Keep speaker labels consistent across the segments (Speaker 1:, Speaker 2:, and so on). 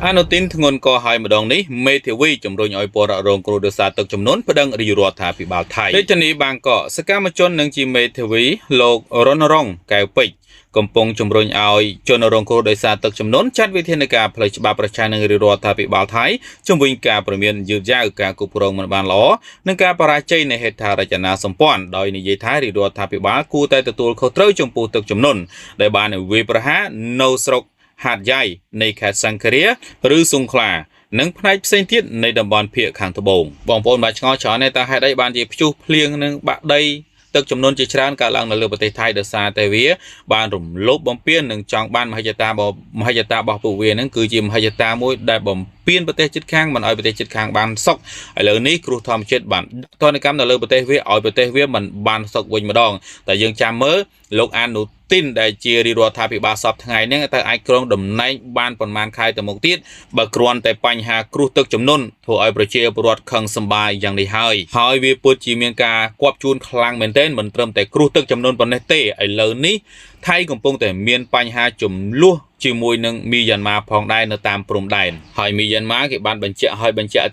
Speaker 1: អានូទីនធ្ងន់ក៏ហើយម្ដងនេះមេធាវីជំរុញឲ្យពលរដ្ឋរងគ្រោះដោយសារទឹកជំនន់ប្តឹងរាជរដ្ឋាភិបាលថៃរាជធានីបាងកកសកម្មជននិងជាមេធាវីលោករណរងកែវពេជ្រកំពុងជំរុញឲ្យជនរងគ្រោះដោយសារទឹកជំនន់ចាត់វិធានការផ្លូវច្បាប់ប្រឆាំងនឹងរាជរដ្ឋាភិបាលថៃជំវិញការព្រមានយឺតយ៉ាវការគ្រប់គ្រងមិនបានល្អនិងការបរាជ័យនៃហេដ្ឋារចនាសម្ព័ន្ធដោយនិយាយថារាជរដ្ឋាភិបាលគួរតែទទួលខុសត្រូវចំពោះទឹកជំនន់ដែលបានវាយប្រហារនៅស្រុកហាត់យ៉ៃនៃខេត្តសង្ខារាឬសង្ឃ្លានិងផ្នែកផ្សេងទៀតនៃតំបន់ភាគខាងត្បូងបងប្អូនបានឆ្ងល់ច្រើនតែហេតុអីបានជាព្យុះភ្លៀងនិងបាក់ដីទឹកចំនួនជាច្រើនកើតឡើងនៅលើប្រទេសថៃដោយសារតែវាបានរំលោភបំពាននិងចង់បានមហិច្ឆតារបស់ពួកវានឹងគឺជាមហិច្ឆតាមួយដែលបំពានប្រទេសជិតខាងមិនឲ្យប្រទេសជិតខាងបានសុខឥឡូវនេះគ្រោះធម្មជាតិបានទណ្ឌកម្មនៅលើប្រទេសវាឲ្យប្រទេសវាមិនបានសុខវិញម្ដងតែយើងចាំមើលលោកអានូទីនដែលជារាជរដ្ឋាភិបាលសពថ្ងៃនេះតែអាចគ្រងតំណែងបានប្រមាណខែទៅមុខទៀតបើគ្រាន់តែបញ្ហាគ្រោះទឹកជំនន់ធ្វើឲ្យប្រជាពលរដ្ឋខឹងសម្បាយយ៉ាងនេះហើយវាពិតជាមានការគប់ជួនខ្លាំងមែនទែនមិនត្រឹមតែគ្រោះទឹកជំនន់ប៉ុណ្ណេះទេឥឡូវនេះថៃកំពុងតែមានបញ្ហាចំនួនជាមួយនឹងមីយ៉ាន់ម៉ាផងដែរនៅតាមព្រំដែនហើយមីយ៉ាន់ម៉ាគេបានបញ្ជាក់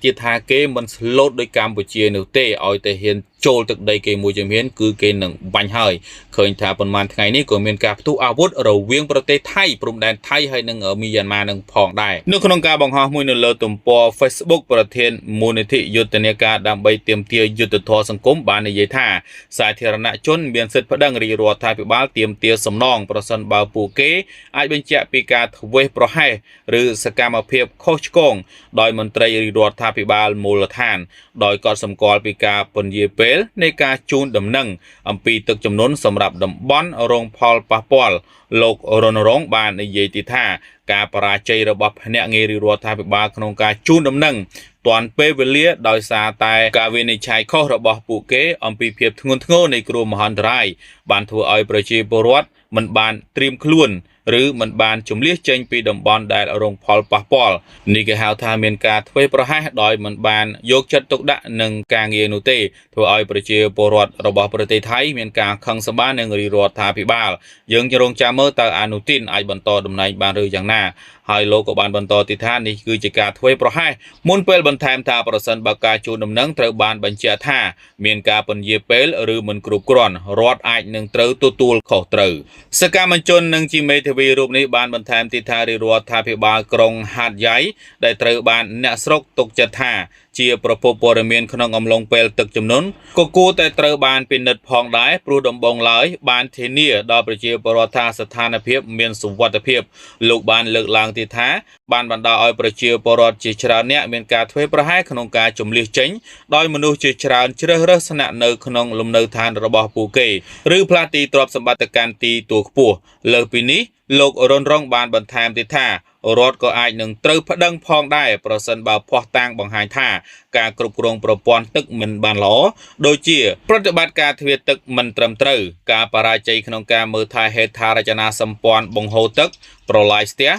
Speaker 1: ទៀតថាគេមិនស្លូតដោយកម្ពុជានោះទេឲ្យតែហ៊ានចូលទឹកដីគេមួយជំហានគឺគេនឹងបាញ់ហើយឃើញថាប៉ុន្មានថ្ងៃនេះក៏មានការផ្ទុះអាវុធរវាងប្រទេសថៃព្រំដែនថៃហើយនិងមីយ៉ាន់ម៉ានឹងផងដែរនៅក្នុងការបង្ហោះមួយនៅលើទំព័រ Facebook ប្រធានមូលនិធិយុទ្ធនាការដើម្បីទាមទារយុត្តិធម៌សង្គមបាននិយាយថាសាធារណជនមានសិទ្ធិប្តឹងរាជរដ្ឋាភិបាលទាមទារសំណងប្រសិនបើពួកគេអាចបញ្ជាក់ពីការធ្វេសប្រហែសឬសកម្មភាពខុសឆ្គងដោយមន្ត្រីរាជរដ្ឋាភិបាលមូលដ្ឋានដោយកត់សម្គាល់ពីការពន្យាពេលនៃការជូនដំណឹងអំពីទឹកជំនន់សម្រាប់តំបន់រងផលប៉ះពាល់លោករណរងបាននិយាយទីថាការបរាជ័យរបស់ភ្នាក់ងាររាជរដ្ឋាភិបាលក្នុងការជូនដំណឹងទាន់ពេលវេលាដោយសារតែការវិនិច្ឆ័យខុសរបស់ពួកគេអំពីភាពធ្ងន់ធ្ងរនៃគ្រោះមហន្តរាយបានធ្វើឲ្យប្រជាពលរដ្ឋមិនបានត្រៀមខ្លួនឬមិនបានជំលះចេញពីតំបន់ដែលរងផលប៉ះពាល់នេះគេហៅថាមានការធ្វេសប្រហែសដោយមិនបានយកចិត្តទុកដាក់នឹងការងារនោះទេធ្វើឲ្យប្រជាពលរដ្ឋរបស់ប្រទេសថៃមានការខឹងសម្បារនឹងរាជរដ្ឋាភិបាលយើងរងចាំមើលតើអានូទីនអាចបន្តតំណែងបានឬយ៉ាងណាហើយលោកក៏បានបន្តទៀតថានេះគឺជាការធ្វេសប្រហែសមុនពេលបន្ថែមថាប្រសិនបើការជូនដំណឹងត្រូវបានបញ្ជាក់ថាមានការពន្យាពេលឬមិនគ្រប់គ្រាន់រដ្ឋអាចនឹងត្រូវទទួលខុសត្រូវសកម្មជននិងជាមេធាវីរូបនេះបានបន្ថែមទៀតថារាជរដ្ឋាភិបាលក្រុងហាត់យ៉ៃដែលត្រូវបានអ្នកស្រុកទុកចិត្តថាជាប្រភពព័ត៌មានក្នុងអំឡុងពេលទឹកជំនន់ក៏គួរតែត្រូវបានពិនិត្យផងដែរព្រោះដំបងឡើយបានធានាដល់ប្រជាពលរដ្ឋថាស្ថានភាពមានសុវត្ថិភាពលោកបានលើកឡើងទៀតថាបានបណ្ដាលឲ្យប្រជាពលរដ្ឋជាច្រើនអ្នកមានការធ្វេសប្រហែសក្នុងការជំលះចេញដោយមនុស្សជាច្រើនជ្រើសរើសស្នាក់នៅក្នុងលំនៅឋានរបស់ពួកគេឬផ្លាស់ទីទ្រព្យសម្បត្តិទៅកាន់ទីទួលខ្ពស់លើសពីនេះលោករនរងបានបន្ថែមទៀតថារដ្ឋក៏អាចនឹងត្រូវប្តឹងផងដែរប្រសិនបើភ័ស្តុតាងបង្ហាញថាការគ្រប់គ្រងប្រព័ន្ធទឹកមិនបានល្អដូចជាប្រតិបត្តិការទ្វារទឹកមិនត្រឹមត្រូវការបរាជ័យក្នុងការមើលថែហេដ្ឋារចនាសម្ព័ន្ធបង្ហូរទឹកប្រឡាយស្ទះ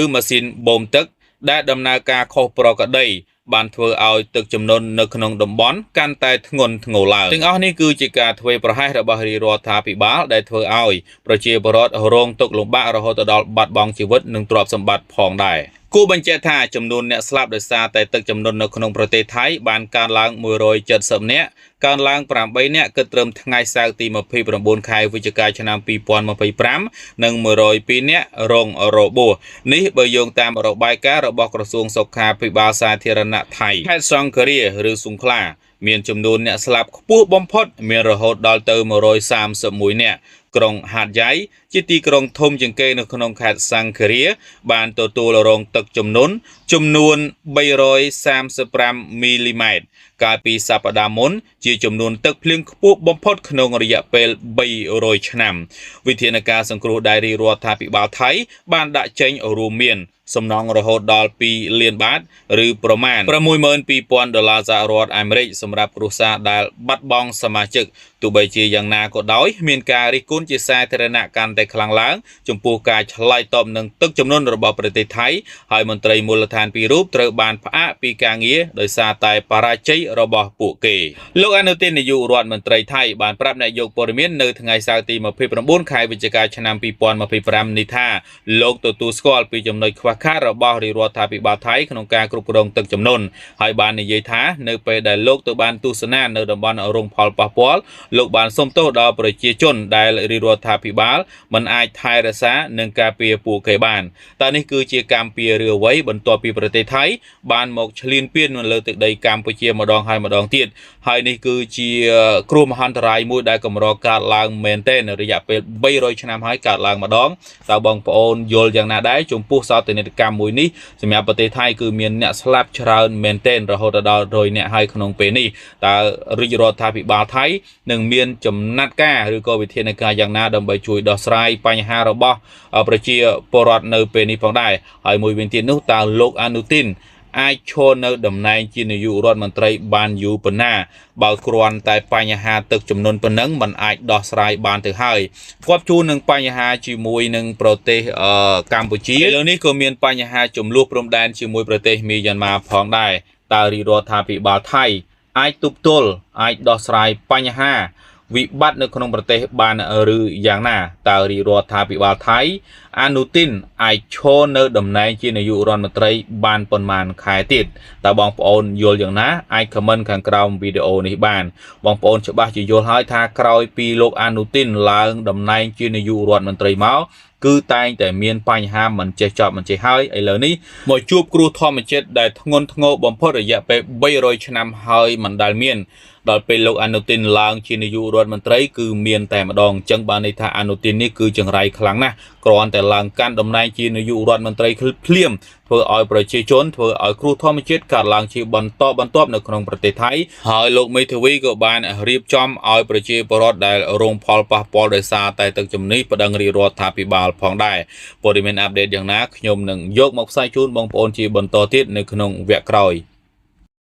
Speaker 1: ឬម៉ាស៊ីនបូមទឹកដែលដំណើរការខុសប្រក្រតីបានធ្វើឲ្យទឹកជំនន់នៅក្នុងតំបន់កាន់តែធ្ងន់ធ្ងរឡើងទាំងអស់នេះគឺជាការធ្វេសប្រហែសរបស់រាជរដ្ឋាភិបាលដែលធ្វើឲ្យប្រជាពលរដ្ឋរងទុក្ខលំបាករហូតដល់បាត់បង់ជីវិតនិងទ្រព្យសម្បត្តិផងដែរគួរបញ្ជាក់ថាចំនួនអ្នកស្លាប់ដោយសារតែទឹកជំនន់នៅក្នុងប្រទេសថៃបានកើនឡើង170នាក់កើនឡើង8នាក់គិតត្រឹមថ្ងៃសៅរ៍ទី29ខែវិច្ឆិកាឆ្នាំ2025និង102នាក់រងរបួសនេះបើយោងតាមរបាយការណ៍របស់ក្រសួងសុខាភិបាលសាធារណៈថៃខេត្តសង្ខារាឬសង្ឃ្លាមានចំនួនអ្នកស្លាប់ខ្ពស់បំផុតមានរហូតដល់ទៅ131នាក់ក្រុងហាត់យ៉ៃជាទីក្រុងធំជាងគេនៅក្នុងខេត្តសង្ខារាបានទទួលរងទឹកជំនន់ចំនួន335មីលីម៉ែត្រកាលពីសប្តាហ៍មុនជាចំនួនទឹកភ្លៀងខ្ពស់បំផុតក្នុងរយៈពេល300ឆ្នាំវិធានការសង្គ្រោះដែលរាជរដ្ឋាភិបាលថៃបានដាក់ចេញរួមមានសំណងរហូតដល់2លានបាតឬប្រមាណ$62,000សហរដ្ឋអាមេរិកសម្រាប់គ្រួសារដែលបាត់បង់សមាជិកទោះបីជាយ៉ាងណាក៏ដោយមានការរិះគន់ នជាសាធារណៈកាន់តែខ្លាំងឡើងចំពោះការឆ្លើយតបនឹងទឹកចំនួនរបស់ប្រទេសថៃហើយមន្ត្រីមូលដ្ឋានពីររូបត្រូវបានផ្អាកពីការងារដោយសារតែបរាជ័យរបស់ពួកគេលោកអនុទាននាយករដ្ឋមន្ត្រីថៃបានប្រាប់អ្នកយកព័ត៌មាននៅថ្ងៃសៅរ៍ទី29ខែវិច្ឆិកាឆ្នាំ2025នេះថាលោកទទួលស្គាល់ពីចំណុចខ្វះខាតរបស់រាជរដ្ឋាភិបាលថៃក្នុងការគ្រប់គ្រងទឹកជំនន់ហើយបាននិយាយថានៅពេលដែលលោកទៅបានទស្សនានៅតំបន់រងផលប៉ះពាល់លោកបានសុំទោសដល់ប្រជាជនដែលរាជរដ្ឋាភិបាលមិនអាចថែរក្សានិងការពារពួកគេបានតើនេះគឺជាកម្មពៀឬអ្វីបន្ទាប់ពីប្រទេសថៃបានមកឈ្លានពាននៅលើទឹកដីកម្ពុជាម្ដងហើយម្ដងទៀតហើយនេះគឺជាគ្រោះមហន្តរាយមួយដែលកម្រកើតឡើងមែនទែនរយៈពេល300ឆ្នាំហើយកើតឡើងម្ដងតើបងប្អូនយល់យ៉ាងណាដែរចំពោះសោកនាដកម្មមួយនេះសម្រាប់ប្រទេសថៃគឺមានអ្នកស្លាប់ច្រើនមែនទែនរហូតដល់100នាក់ហើយក្នុងពេលនេះតើរាជរដ្ឋាភិបាលថៃនឹងមានចំណាត់ការឬក៏វិធានការយ៉ាងណាដើម្បីជួយដោះស្រាយបញ្ហារបស់ប្រជាពលរដ្ឋនៅពេលនេះផងដែរហើយមួយវិញទៀតនោះតើលោកអនុទានអាចឈរនៅតំណែងជានាយករដ្ឋមន្ត្រីបានយូរប៉ុណ្ណាបើគ្រាន់តែបញ្ហាទឹកជំនន់ប៉ុណ្ណឹងมันអាចដោះស្រាយបានទៅហើយគាត់ជួននឹងបញ្ហាជាមួយនឹងប្រទេសកម្ពុជាឥឡូវនេះក៏មានបញ្ហាចំនួនព្រំដែនជាមួយប្រទេសមីយ៉ាន់ម៉ាផងដែរតើរាជរដ្ឋាភិបាលថៃអាចទប់ទល់អាចដោះស្រាយបញ្ហាវិបត្តិនៅក្នុងប្រទេសបានឬយ៉ាងណាតើរាជរដ្ឋាភិបាលថៃអនុទានអាចឈរនៅតំណែងជានាយករដ្ឋមន្ត្រីបានប៉ុន្មានខែទៀតតើបងប្អូនយល់យ៉ាងណាអាចខមមិនខាងក្រោមវីដេអូនេះបានបងប្អូនច្បាស់ជាយល់ហើយថាក្រោយពីលោកអនុទានឡើងតំណែងជានាយករដ្ឋមន្ត្រីមកគឺតែងតែមានបញ្ហាមិនចេះចប់មិនចេះហើយឥឡូវនេះមកជួបគ្រោះធម្មជាតិដែលធ្ងន់ធ្ងរបំផុតរយៈពេល300ឆ្នាំហើយមិនដែលមានដល់ពេលលោកអនុទានឡើងជានាយករដ្ឋមន្ត្រីគឺមានតែម្ដងអញ្ចឹងបានន័យថាអនុទាននេះគឺចង្រៃខ្លាំងណាស់គ្រាន់តែឡើងកាន់តំណែងជានាយករដ្ឋមន្ត្រីភ្លាមធ្វើឲ្យប្រជាជនធ្វើឲ្យគ្រោះធម្មជាតិកើតឡើងជាបន្តបន្ទាប់នៅក្នុងប្រទេសថៃហើយលោកមេធាវីក៏បានរៀបចំឲ្យប្រជាពលរដ្ឋដែលរងផលប៉ះពាល់ដោយសារតែទឹកជំនន់ប្តឹងរាជរដ្ឋាភិបាលផងដែរព័ត៌មានអាប់ដេតយ៉ាងណាខ្ញុំនឹងយកមកផ្សាយជូនបងប្អូនជាបន្តទៀតនៅក្នុងវគ្គក្រោយ